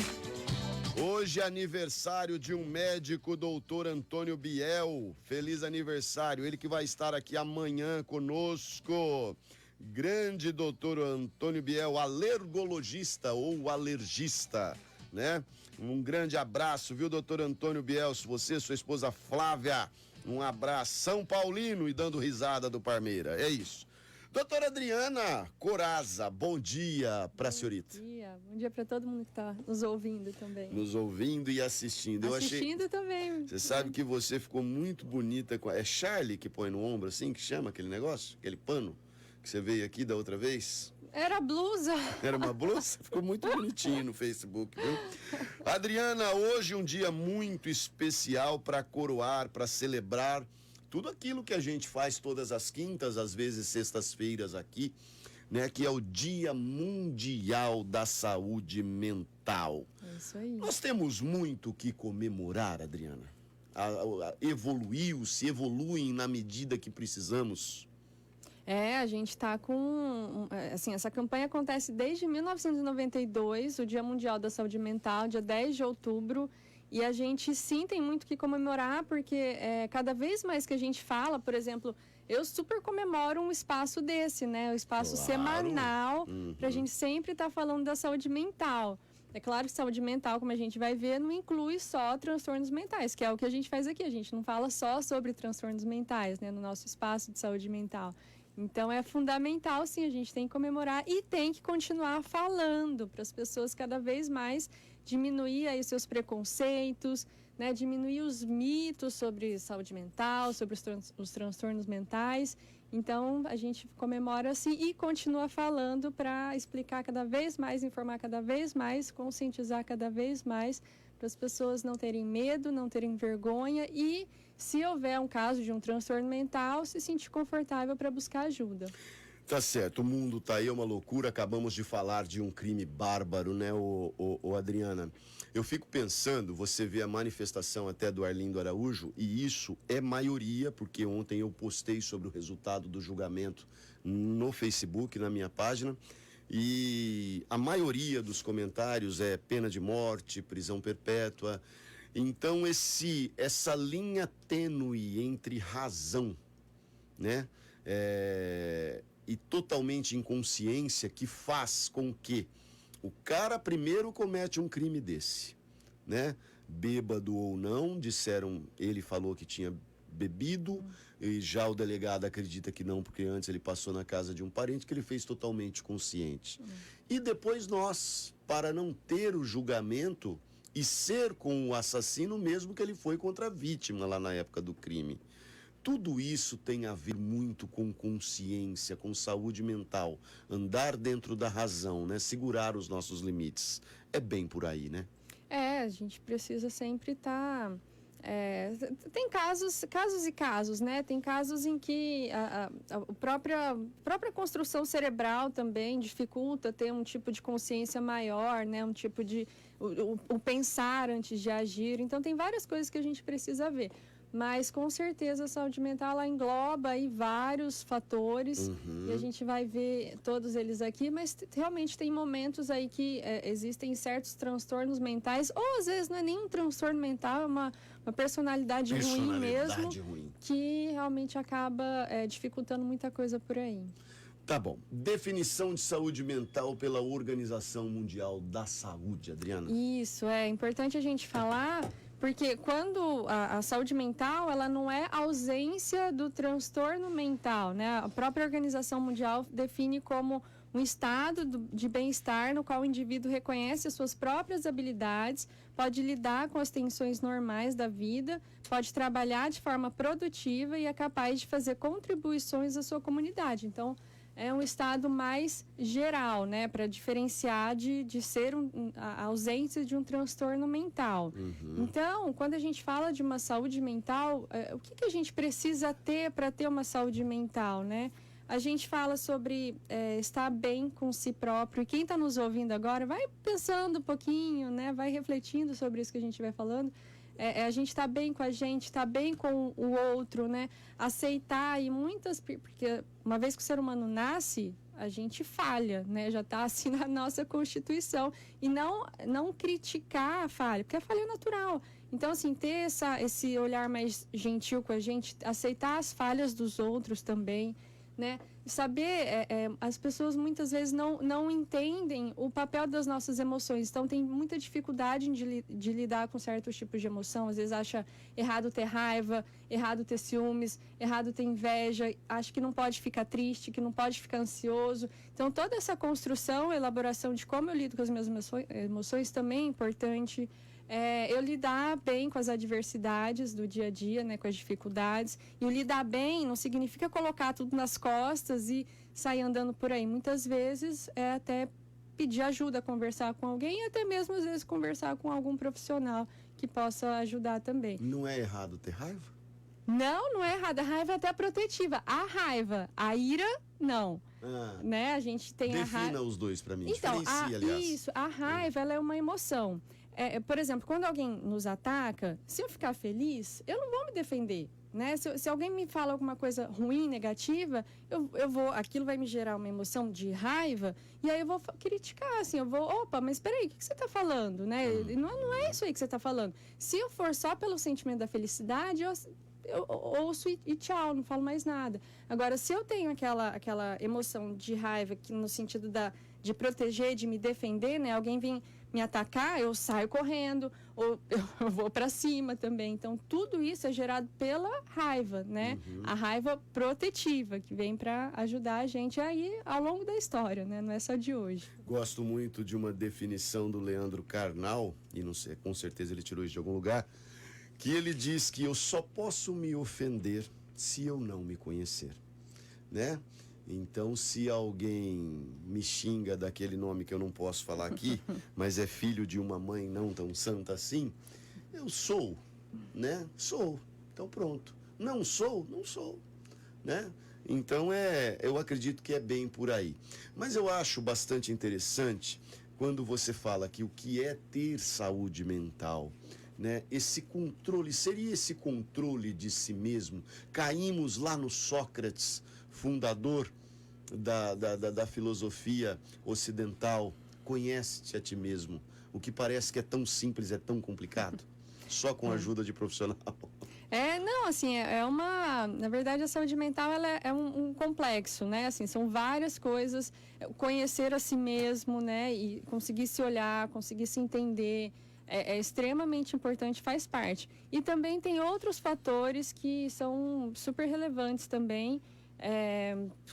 Hoje é aniversário de um médico, doutor Antônio Biel. Feliz aniversário. Ele que vai estar aqui amanhã conosco. Grande doutor Antônio Biel, alergologista ou alergista, né? Um grande abraço, viu, doutor Antônio Biel? Você, sua esposa Flávia, um abraço. São Paulino e dando risada do Parmeira. É isso. Doutora Adriana Coraza, bom dia pra senhorita. Bom dia para todo mundo que está nos ouvindo também. Nos ouvindo e assistindo. Assistindo também. Você sabe que você ficou muito bonita. É Charlie que põe no ombro, assim, que chama aquele negócio? Aquele pano que você veio aqui da outra vez? Era blusa. Era uma blusa? Ficou muito bonitinho no Facebook, viu? Adriana, hoje um dia muito especial para coroar, para celebrar tudo aquilo que a gente faz todas as quintas, às vezes sextas-feiras aqui, né? Que é o Dia Mundial da Saúde Mental. É isso aí. Nós temos muito o que comemorar, Adriana. Evoluem na medida que precisamos. A gente está com... Assim, essa campanha acontece desde 1992, o Dia Mundial da Saúde Mental, dia 10 de outubro. E a gente sim tem muito que comemorar, porque cada vez mais que a gente fala, por exemplo, eu super comemoro um espaço desse, né? O espaço semanal, para a gente sempre estar falando da saúde mental. É claro que saúde mental, como a gente vai ver, não inclui só transtornos mentais, que é o que a gente faz aqui. A gente não fala só sobre transtornos mentais, né? No nosso espaço de saúde mental. Então, é fundamental, sim, a gente tem que comemorar e tem que continuar falando para as pessoas cada vez mais diminuir aí os seus preconceitos, né? Diminuir os mitos sobre saúde mental, sobre os transtornos mentais. Então, a gente comemora assim e continua falando para explicar cada vez mais, informar cada vez mais, conscientizar cada vez mais, para as pessoas não terem medo, não terem vergonha e, se houver um caso de um transtorno mental, se sentir confortável para buscar ajuda. Tá certo, o mundo tá aí, é uma loucura. Acabamos de falar de um crime bárbaro, né, Adriana? Eu fico pensando, você vê a manifestação até do Arlindo Araújo, e isso é maioria, porque ontem eu postei sobre o resultado do julgamento no Facebook, na minha página, e a maioria dos comentários é pena de morte, prisão perpétua. Então, essa linha tênue entre razão, né, e totalmente inconsciência, que faz com que o cara primeiro comete um crime desse, né? Bêbado ou não, ele falou que tinha bebido, e já o delegado acredita que não, porque antes ele passou na casa de um parente, que ele fez totalmente consciente. E depois nós, para não ter o julgamento e ser com o assassino mesmo que ele foi contra a vítima lá na época do crime. Tudo isso tem a ver muito com consciência, com saúde mental, andar dentro da razão, né? Segurar os nossos limites. É bem por aí, né? A gente precisa sempre estar tem casos e casos, né? Tem casos em que a própria construção cerebral também dificulta ter um tipo de consciência maior, né? Um tipo de... o pensar antes de agir. Então, tem várias coisas que a gente precisa ver. Mas, com certeza, a saúde mental, ela engloba aí vários fatores. E a gente vai ver todos eles aqui. Mas, realmente, tem momentos aí que existem certos transtornos mentais. Ou, às vezes, não é nem um transtorno mental, é uma personalidade ruim mesmo. Que realmente acaba dificultando muita coisa por aí. Tá bom. Definição de saúde mental pela Organização Mundial da Saúde, Adriana. Isso, é importante a gente falar... Porque quando a saúde mental, ela não é ausência do transtorno mental, né? A própria Organização Mundial define como um estado de bem-estar no qual o indivíduo reconhece as suas próprias habilidades, pode lidar com as tensões normais da vida, pode trabalhar de forma produtiva e é capaz de fazer contribuições à sua comunidade. Então, é um estado mais geral, né, para diferenciar de ser a ausência de um transtorno mental. Então, quando a gente fala de uma saúde mental, o que a gente precisa ter para ter uma saúde mental, né? A gente fala sobre estar bem com si próprio. E quem está nos ouvindo agora, vai pensando um pouquinho, né, vai refletindo sobre isso que a gente vai falando. A gente está bem com a gente, está bem com o outro, né? Aceitar e porque uma vez que o ser humano nasce, a gente falha, né? Já está assim na nossa Constituição. E não criticar a falha, porque a falha é natural. Então, assim, ter esse olhar mais gentil com a gente, aceitar as falhas dos outros também, né? Saber, as pessoas muitas vezes não entendem o papel das nossas emoções, então tem muita dificuldade de lidar com certos tipos de emoção. Às vezes acha errado ter raiva, errado ter ciúmes, errado ter inveja, acha que não pode ficar triste, que não pode ficar ansioso. Então toda essa construção, elaboração de como eu lido com as minhas emoções também é importante. Eu lidar bem com as adversidades do dia a dia, né, com as dificuldades. E o lidar bem não significa colocar tudo nas costas e sair andando por aí. Muitas vezes é até pedir ajuda, conversar com alguém e até mesmo às vezes conversar com algum profissional que possa ajudar também. Não é errado ter raiva? Não é errado. A raiva é até protetiva. A raiva, a ira, não. Né? A gente tem a raiva. Defina os dois para mim. Então, diferencia, aliás. Isso, a raiva ela é uma emoção. Por exemplo, quando alguém nos ataca, se eu ficar feliz, eu não vou me defender, né? Se alguém me fala alguma coisa ruim, negativa, aquilo vai me gerar uma emoção de raiva, e aí eu vou criticar, assim, opa, mas peraí, o que você está falando, né? Não é isso aí que você está falando. Se eu for só pelo sentimento da felicidade, eu ouço e tchau, não falo mais nada. Agora, se eu tenho aquela emoção de raiva, que no sentido de proteger, de me defender, né? Alguém vem me atacar, eu saio correndo, ou eu vou para cima também. Então, tudo isso é gerado pela raiva, né? A raiva protetiva, que vem para ajudar a gente aí ao longo da história, né? Não é só de hoje. Gosto muito de uma definição do Leandro Carnal, e não sei, com certeza ele tirou isso de algum lugar, que ele diz que eu só posso me ofender se eu não me conhecer, né? Então, se alguém me xinga daquele nome que eu não posso falar aqui, mas é filho de uma mãe não tão santa assim, eu sou, né? Sou. Então, pronto. Não sou, né? Então, eu acredito que é bem por aí. Mas eu acho bastante interessante quando você fala que o que é ter saúde mental, né? Esse controle, seria esse controle de si mesmo? Caímos lá no Sócrates, fundador da filosofia ocidental. Conhece-te a ti mesmo. O que parece que é tão simples é tão complicado. Só com a ajuda de profissional. Na verdade, a saúde mental ela é um complexo, né? Assim, são várias coisas. Conhecer a si mesmo, né? E conseguir se olhar, conseguir se entender. É extremamente importante, faz parte. E também tem outros fatores que são super relevantes também,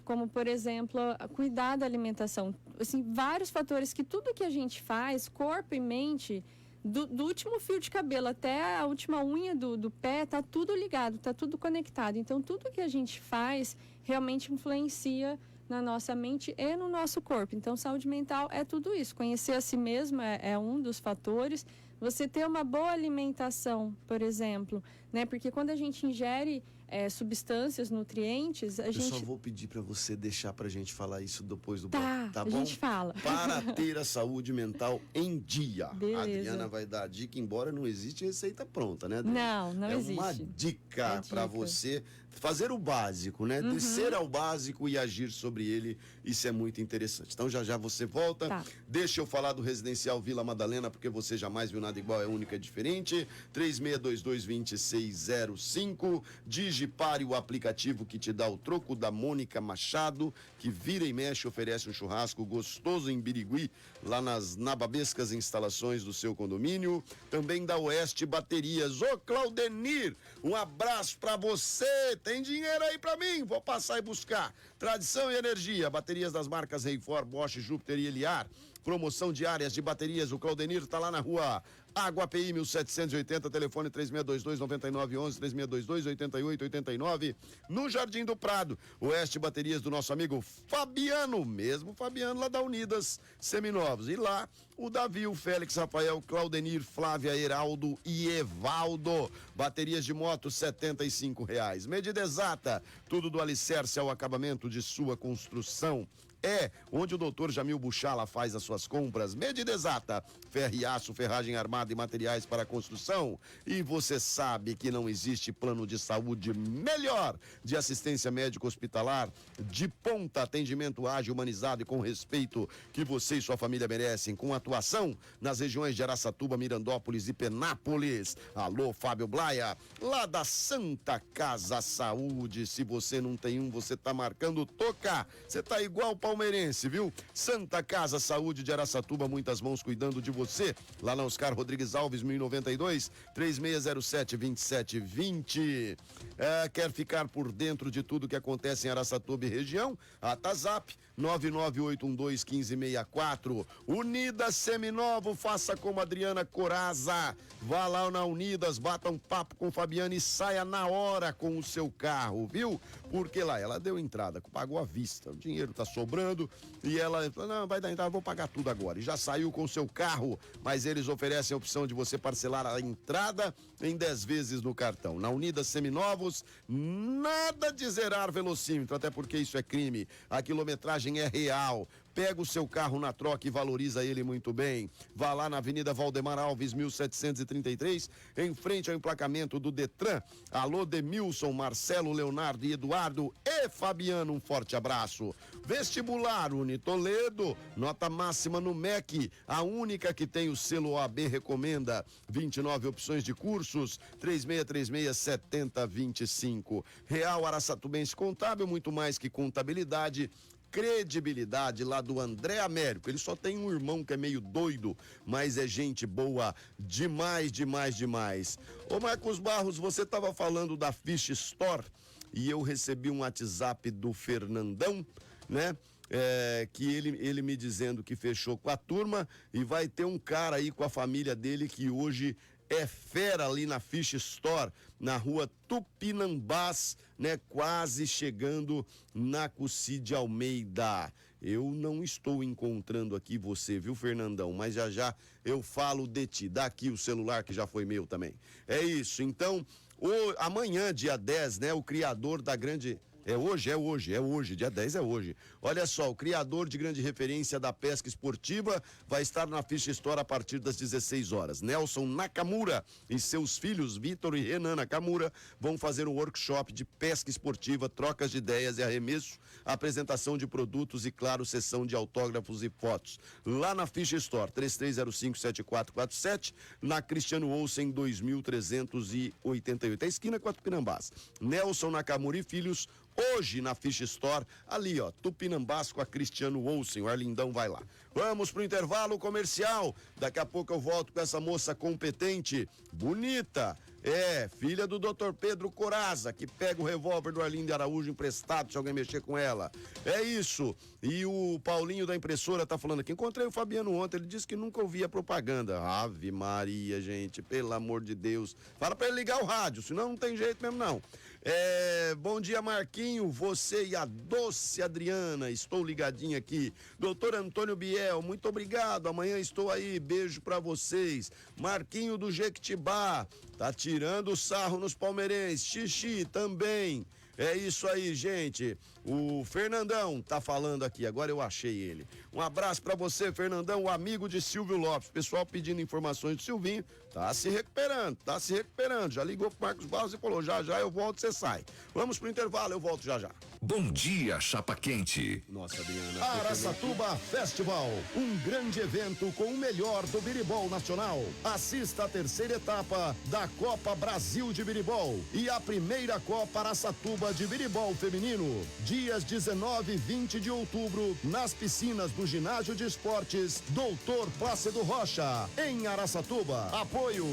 como, por exemplo, cuidar da alimentação. Assim, vários fatores que tudo que a gente faz, corpo e mente, do último fio de cabelo até a última unha do pé, tá tudo ligado, tá tudo conectado. Então, tudo que a gente faz realmente influencia na nossa mente e no nosso corpo. Então, saúde mental é tudo isso. Conhecer a si mesmo é um dos fatores, você ter uma boa alimentação, por exemplo, né? Porque quando a gente ingere substâncias, nutrientes, Eu só vou pedir para você deixar pra gente falar isso depois do bloco, tá bom? A gente fala. Para ter a saúde mental em dia. Beleza. A Adriana vai dar a dica, embora não existe receita pronta, né, Adriana? Não existe. É uma dica para você fazer o básico, né? Descer ao básico e agir sobre ele. Isso é muito interessante. Então já você volta. Tá. Deixa eu falar do Residencial Vila Madalena, porque você jamais viu nada igual, é única, é diferente. 3622-2605. Digipare o aplicativo que te dá o troco da Mônica Machado, que vira e mexe, oferece um churrasco gostoso em Birigui, lá nas nababescas instalações do seu condomínio. Também da Oeste Baterias. Ô Claudenir, um abraço pra você. Tem dinheiro aí pra mim? Vou passar e buscar. Tradição e energia. Baterias das marcas Reifor, Bosch, Júpiter e Eliar. Promoção de áreas de baterias. O Claudenir tá lá na rua Água API 1780, telefone 3622-9911, 3622-8889, no Jardim do Prado. Oeste Baterias do nosso amigo Fabiano, mesmo Fabiano lá da Unidas Seminovos. E lá o Davi, o Félix, Rafael, Claudenir, Flávia, Heraldo e Evaldo. Baterias de moto R$75. Medida exata, tudo do alicerce ao acabamento de sua construção. É onde o doutor Jamil Buchala faz as suas compras. Medida exata, ferro e aço, ferragem armada e materiais para construção. E você sabe que não existe plano de saúde melhor de assistência médica hospitalar, de ponta, atendimento ágil, humanizado e com respeito que você e sua família merecem, com atuação nas regiões de Araçatuba, Mirandópolis e Penápolis. Alô, Fábio Blaia, lá da Santa Casa Saúde. Se você não tem um, você tá marcando toca. Você tá igual o palmeirense, viu? Santa Casa Saúde de Araçatuba, muitas mãos cuidando de você. Lá na Oscar Rodrigues Alves, 1092, 3607-2720. Quer ficar por dentro de tudo que acontece em Araçatuba e região? WhatsApp 991121564. Unidas Seminovo, faça como Adriana Coraza. Vá lá na Unidas, bata um papo com Fabiana e saia na hora com o seu carro, viu? Porque lá ela deu entrada, pagou à vista, o dinheiro tá sobrando e ela falou, não, vai dar entrada, vou pagar tudo agora. E já saiu com o seu carro, mas eles oferecem a opção de você parcelar a entrada em 10 vezes no cartão. Na Unidas Seminovos, nada de zerar velocímetro, até porque isso é crime. A quilometragem é real. Pega o seu carro na troca e valoriza ele muito bem. Vá lá na Avenida Valdemar Alves, 1733, em frente ao emplacamento do Detran. Alô, Demilson, Marcelo, Leonardo e Eduardo e Fabiano, um forte abraço. Vestibular Unitoledo, nota máxima no MEC, a única que tem o selo OAB recomenda. 29 opções de cursos, 3636-7025. Real Araçatubense Contábil, muito mais que contabilidade. Credibilidade lá do André Américo. Ele só tem um irmão que é meio doido, mas é gente boa demais, demais, demais. Ô Marcos Barros, você estava falando da Fish Store e eu recebi um WhatsApp do Fernandão, né? Que ele me dizendo que fechou com a turma e vai ter um cara aí com a família dele que hoje é fera ali na Fish Store, na rua Tupinambás, né? Quase chegando na Cucide Almeida. Eu não estou encontrando aqui você, viu, Fernandão? Mas já eu falo de ti. Dá aqui o celular que já foi meu também. É isso, então, amanhã, dia 10, né? O criador da grande... É hoje, dia 10 é hoje. Olha só, o criador de grande referência da pesca esportiva vai estar na Fish Store a partir das 16 horas. Nelson Nakamura e seus filhos, Vitor e Renan Nakamura, vão fazer um workshop de pesca esportiva, trocas de ideias e arremesso, apresentação de produtos e, claro, sessão de autógrafos e fotos. Lá na Fish Store, 3305-7447, na Cristiano Olsen, 2388. É a esquina com a Tupinambás. Nelson Nakamura e filhos, hoje na Fish Store, ali ó, Tupinambás com a Cristiano Olsen, o Arlindão vai lá. Vamos pro intervalo comercial, daqui a pouco eu volto com essa moça competente, bonita, filha do Dr. Pedro Coraza, que pega o revólver do Arlindo Araújo emprestado se alguém mexer com ela. É isso. E o Paulinho da impressora tá falando aqui, encontrei o Fabiano ontem, ele disse que nunca ouvia propaganda. Ave Maria, gente, pelo amor de Deus. Fala pra ele ligar o rádio, senão não tem jeito mesmo não. Bom dia, Marquinho, você e a doce Adriana, estou ligadinho aqui. Doutor Antônio Biel, muito obrigado, amanhã estou aí, beijo pra vocês. Marquinho do Jequitibá, tá tirando sarro nos palmeirenses, Xixi também. É isso aí, gente. O Fernandão tá falando aqui, agora eu achei ele. Um abraço pra você, Fernandão, o amigo de Silvio Lopes. Pessoal pedindo informações do Silvinho, tá se recuperando. Já ligou pro Marcos Barros e falou, já eu volto, você sai. Vamos pro intervalo, eu volto já. Bom dia, Chapa Quente. Nossa, Adriana. Araçatuba Festival, um grande evento com o melhor do biribol nacional. Assista a terceira etapa da Copa Brasil de Biribol e a primeira Copa Araçatuba de Biribol Feminino. Dias 19 e 20 de outubro, nas piscinas do Ginásio de Esportes Doutor Plácido Rocha, em Araçatuba. Apoio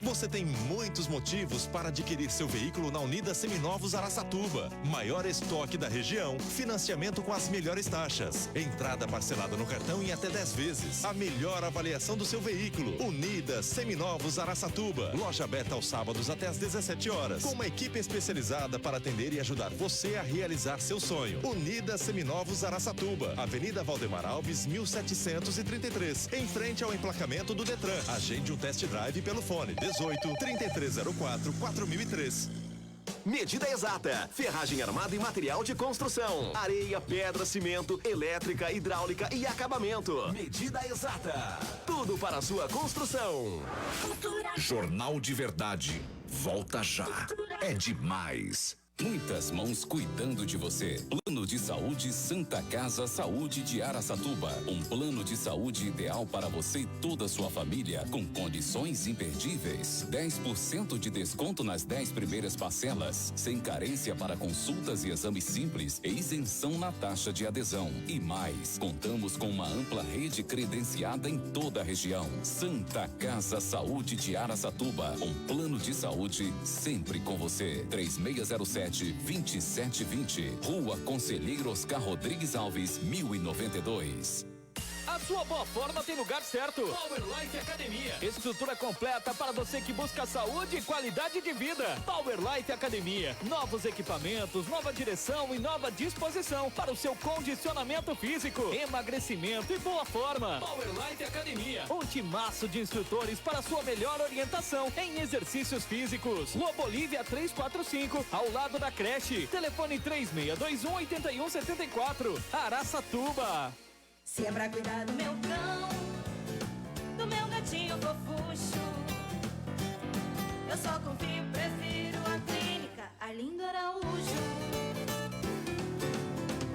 Você tem muitos motivos para adquirir seu veículo na Unidas Seminovos Araçatuba. Maior estoque da região, financiamento com as melhores taxas, entrada parcelada no cartão em até 10 vezes. A melhor avaliação do seu veículo. Unidas Seminovos Araçatuba. Loja aberta aos sábados até às 17 horas. Com uma equipe especializada para atender e ajudar você a realizar seu sonho. Unidas Seminovos Araçatuba. Avenida Valdemar Alves, 1733. Em frente ao emplacamento do Detran. Agende um test drive pelo fone 18-3304-4003. Medida exata, ferragem armada e material de construção, areia, pedra, cimento, elétrica, hidráulica e acabamento. Medida exata, tudo para a sua construção. Jornal de Verdade, volta já. É demais. Muitas mãos cuidando de você. Plano de Saúde Santa Casa Saúde de Araçatuba. Um plano de saúde ideal para você e toda a sua família, com condições imperdíveis. 10% de desconto nas 10 primeiras parcelas, sem carência para consultas e exames simples e isenção na taxa de adesão. E mais, contamos com uma ampla rede credenciada em toda a região. Santa Casa Saúde de Araçatuba. Um plano de saúde sempre com você. 3607-2720. Rua Conselheiro Oscar Rodrigues Alves, 1092. A sua boa forma tem lugar certo. Power Life Academia. Estrutura completa para você que busca saúde e qualidade de vida. Power Life Academia. Novos equipamentos, nova direção e nova disposição para o seu condicionamento físico, emagrecimento e boa forma. Power Life Academia. Um timaço de instrutores para sua melhor orientação em exercícios físicos. Rua Bolívia 345, ao lado da creche. Telefone 3621-8174. Araçatuba. Se é pra cuidar do meu cão, do meu gatinho fofucho, eu só confio, prefiro a clínica Arlindo Araújo.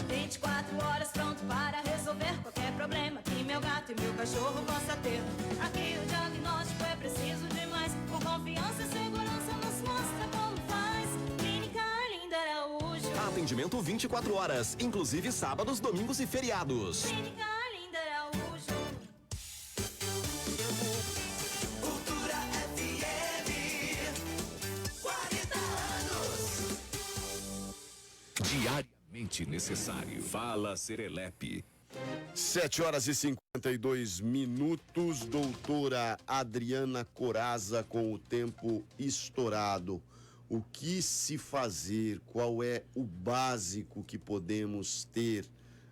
24 horas pronto para resolver qualquer problema que meu gato e meu cachorro possa ter. Aqui o diagnóstico é preciso demais, com confiança e segurança nos mostra como faz. Clínica Arlindo Araújo. Atendimento 24 horas, inclusive sábados, domingos e feriados. Clínica Arlindo Araújo. Cultura FM, 40 anos. Diariamente necessário. Fala Serelepe. 7h52, doutora Adriana Coraza com o tempo estourado. O que se fazer? Qual é o básico que podemos ter,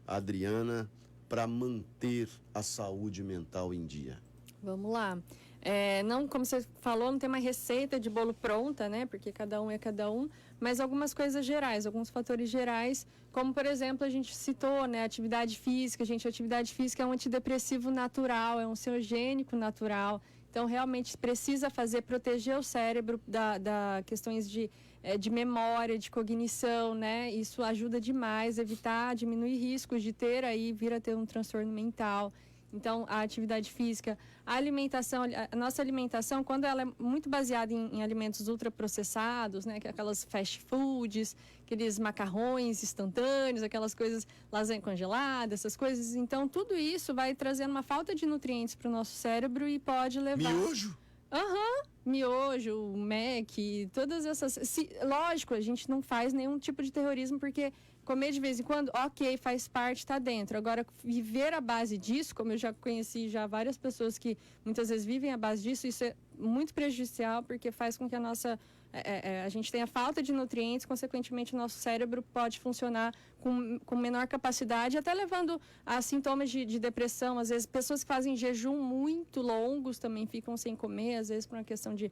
Adriana, para manter a saúde mental em dia? Vamos lá. Não, como você falou, não tem uma receita de bolo pronta, né? Porque cada um é cada um, mas algumas coisas gerais, alguns fatores gerais, como por exemplo, a gente citou, né? Atividade física. A atividade física é um antidepressivo natural, é um ansiogênico natural. Então, realmente precisa proteger o cérebro da questões de memória, de cognição, né? Isso ajuda demais a diminuir riscos de vir a ter um transtorno mental. Então, a atividade física, a alimentação, a nossa alimentação, quando ela é muito baseada em alimentos ultraprocessados, né? Aquelas fast foods, aqueles macarrões instantâneos, aquelas coisas, lasanha congelada, essas coisas. Então, tudo isso vai trazendo uma falta de nutrientes para o nosso cérebro e pode levar... Miojo? Aham. miojo, Mac, todas essas... lógico, a gente não faz nenhum tipo de terrorismo, porque comer de vez em quando, ok, faz parte, tá dentro. Agora, viver à base disso, como eu já conheci várias pessoas que muitas vezes vivem à base disso, isso é muito prejudicial, porque faz com que a gente tenha falta de nutrientes, consequentemente o nosso cérebro pode funcionar com menor capacidade, até levando a sintomas de depressão. Às vezes, pessoas que fazem jejum muito longos também ficam sem comer, às vezes por uma questão de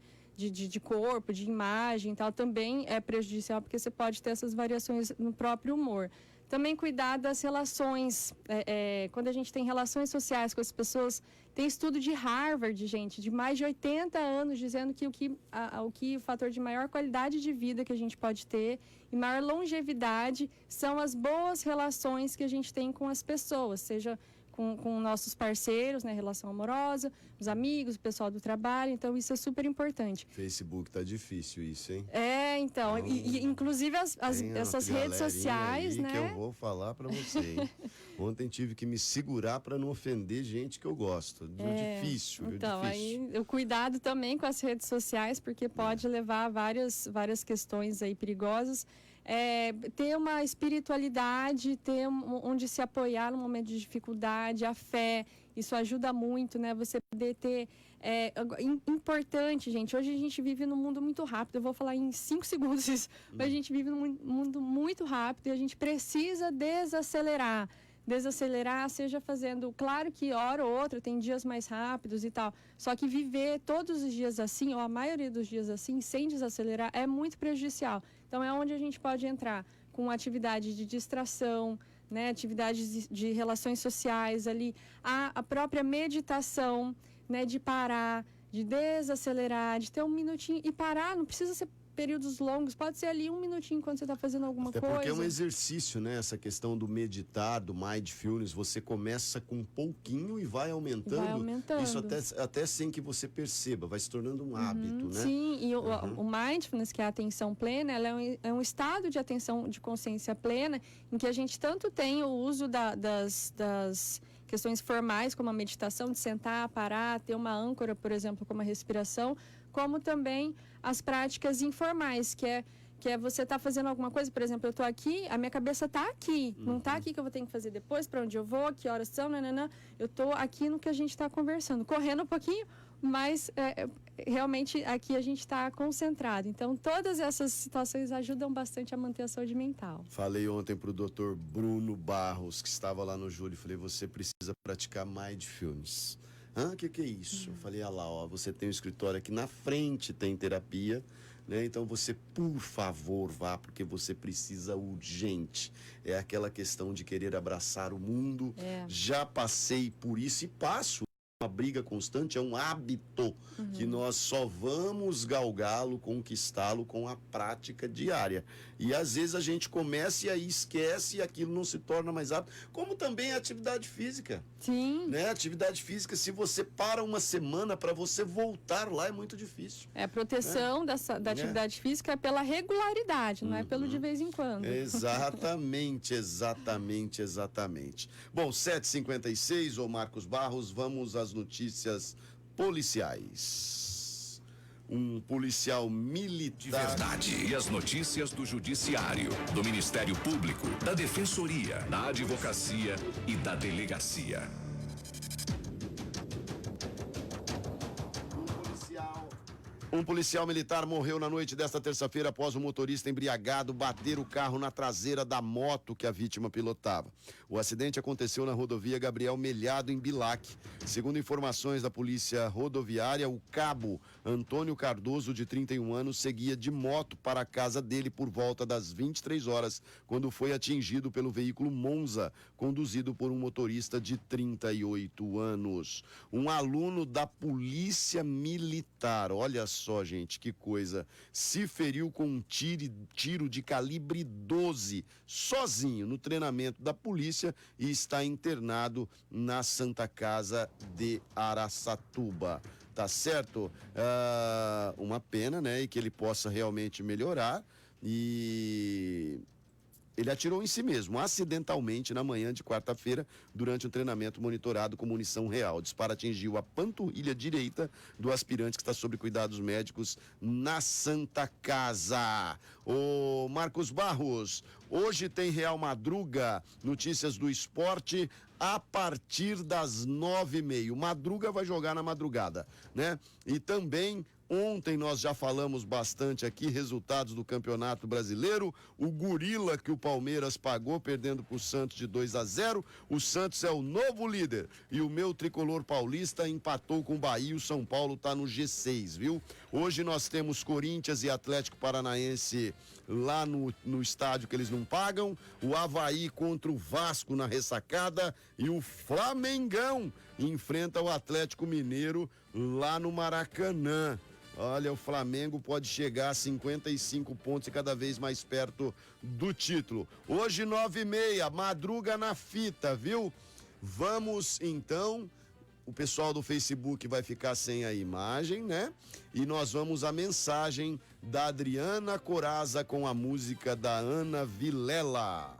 corpo, de imagem e tal, também é prejudicial, porque você pode ter essas variações no próprio humor. Também cuidar das relações, quando a gente tem relações sociais com as pessoas. Tem estudo de Harvard, gente, de mais de 80 anos, dizendo que o fator de maior qualidade de vida que a gente pode ter e maior longevidade são as boas relações que a gente tem com as pessoas, seja com nossos parceiros, né, relação amorosa, os amigos, o pessoal do trabalho. Então, isso é super importante. Facebook tá difícil isso, hein? Então, inclusive essas redes sociais, aí né? Que eu vou falar pra você, hein? Ontem tive que me segurar pra não ofender gente que eu gosto. Difícil, então, difícil. aí o cuidado também com as redes sociais, porque pode levar a várias questões aí perigosas. Ter uma espiritualidade, ter onde se apoiar no momento de dificuldade, a fé, isso ajuda muito, né? Você poder ter... importante, gente, hoje a gente vive num mundo muito rápido, eu vou falar em 5 segundos isso, mas a gente vive num mundo muito rápido e a gente precisa desacelerar, seja fazendo, claro que hora ou outra tem dias mais rápidos e tal, só que viver todos os dias assim, ou a maioria dos dias assim, sem desacelerar, é muito prejudicial. Então é onde a gente pode entrar com atividade de distração, né, atividades de relações sociais ali, a própria meditação, né, de parar, de desacelerar, de ter um minutinho e parar, não precisa ser períodos longos, pode ser ali 1 minutinho quando você está fazendo alguma coisa. Porque é um exercício, né? Essa questão do meditar, do mindfulness, você começa com um pouquinho e vai aumentando. Isso até sem que você perceba, vai se tornando um hábito, né? Sim, e o mindfulness, que é a atenção plena, ela é um estado de atenção de consciência plena, em que a gente tanto tem o uso das questões formais, como a meditação, de sentar, parar, ter uma âncora, por exemplo, como a respiração, como também as práticas informais, que é você estar fazendo alguma coisa, por exemplo, eu estou aqui, a minha cabeça está aqui, não está aqui que eu vou ter que fazer depois, para onde eu vou, que horas são, nananã. Eu estou aqui no que a gente está conversando, correndo um pouquinho, mas realmente aqui a gente está concentrado. Então, todas essas situações ajudam bastante a manter a saúde mental. Falei ontem para o Dr. Bruno Barros, que estava lá no Júlio, falei, você precisa praticar mindfulness. O que é isso? Eu falei, lá, ó, você tem um escritório aqui na frente, tem terapia, né? Então você, por favor, vá, porque você precisa urgente. É aquela questão de querer abraçar o mundo. Já passei por isso e passo. Uma briga constante, é um hábito que nós só vamos galgá-lo, conquistá-lo com a prática diária. E às vezes a gente começa e aí esquece e aquilo não se torna mais hábito. Como também a atividade física. Sim. Né? Atividade física, se você para uma semana para você voltar lá, é muito difícil. A proteção da atividade física é pela regularidade, não é pelo de vez em quando. Exatamente. Bom, 7h56, ô Marcos Barros, vamos às notícias policiais. Um policial militar... De verdade. E as notícias do Judiciário, do Ministério Público, da Defensoria, da Advocacia e da Delegacia. Um policial militar morreu na noite desta terça-feira após o motorista embriagado bater o carro na traseira da moto que a vítima pilotava. O acidente aconteceu na rodovia Gabriel Melhado, em Bilac. Segundo informações da polícia rodoviária, o cabo Antônio Cardoso, de 31 anos, seguia de moto para a casa dele por volta das 23 horas, quando foi atingido pelo veículo Monza, conduzido por um motorista de 38 anos. Um aluno da Polícia Militar, olha só, gente, que coisa, se feriu com um tiro de calibre 12, sozinho, no treinamento da polícia, e está internado na Santa Casa de Araçatuba. Tá certo? Uma pena, né? E que ele possa realmente melhorar. E Ele atirou em si mesmo, acidentalmente, na manhã de quarta-feira, durante um treinamento monitorado com munição real. O disparo atingiu a panturrilha direita do aspirante que está sob cuidados médicos na Santa Casa. Ô Marcos Barros, hoje tem Real Madruga, notícias do esporte, a partir das 9h30. Madruga vai jogar na madrugada, né? E também... Ontem nós já falamos bastante aqui, resultados do Campeonato Brasileiro, o gorila que o Palmeiras pagou, perdendo para o Santos de 2-0, o Santos é o novo líder, e o meu tricolor paulista empatou com o Bahia, o São Paulo está no G6, viu? Hoje nós temos Corinthians e Atlético Paranaense lá no estádio que eles não pagam, o Avaí contra o Vasco na ressacada, e o Flamengão enfrenta o Atlético Mineiro lá no Maracanã. Olha, o Flamengo pode chegar a 55 pontos e cada vez mais perto do título. Hoje, 9h30, madruga na fita, viu? Vamos, então, o pessoal do Facebook vai ficar sem a imagem, né? E nós vamos à mensagem da Adriana Coraza com a música da Ana Vilela.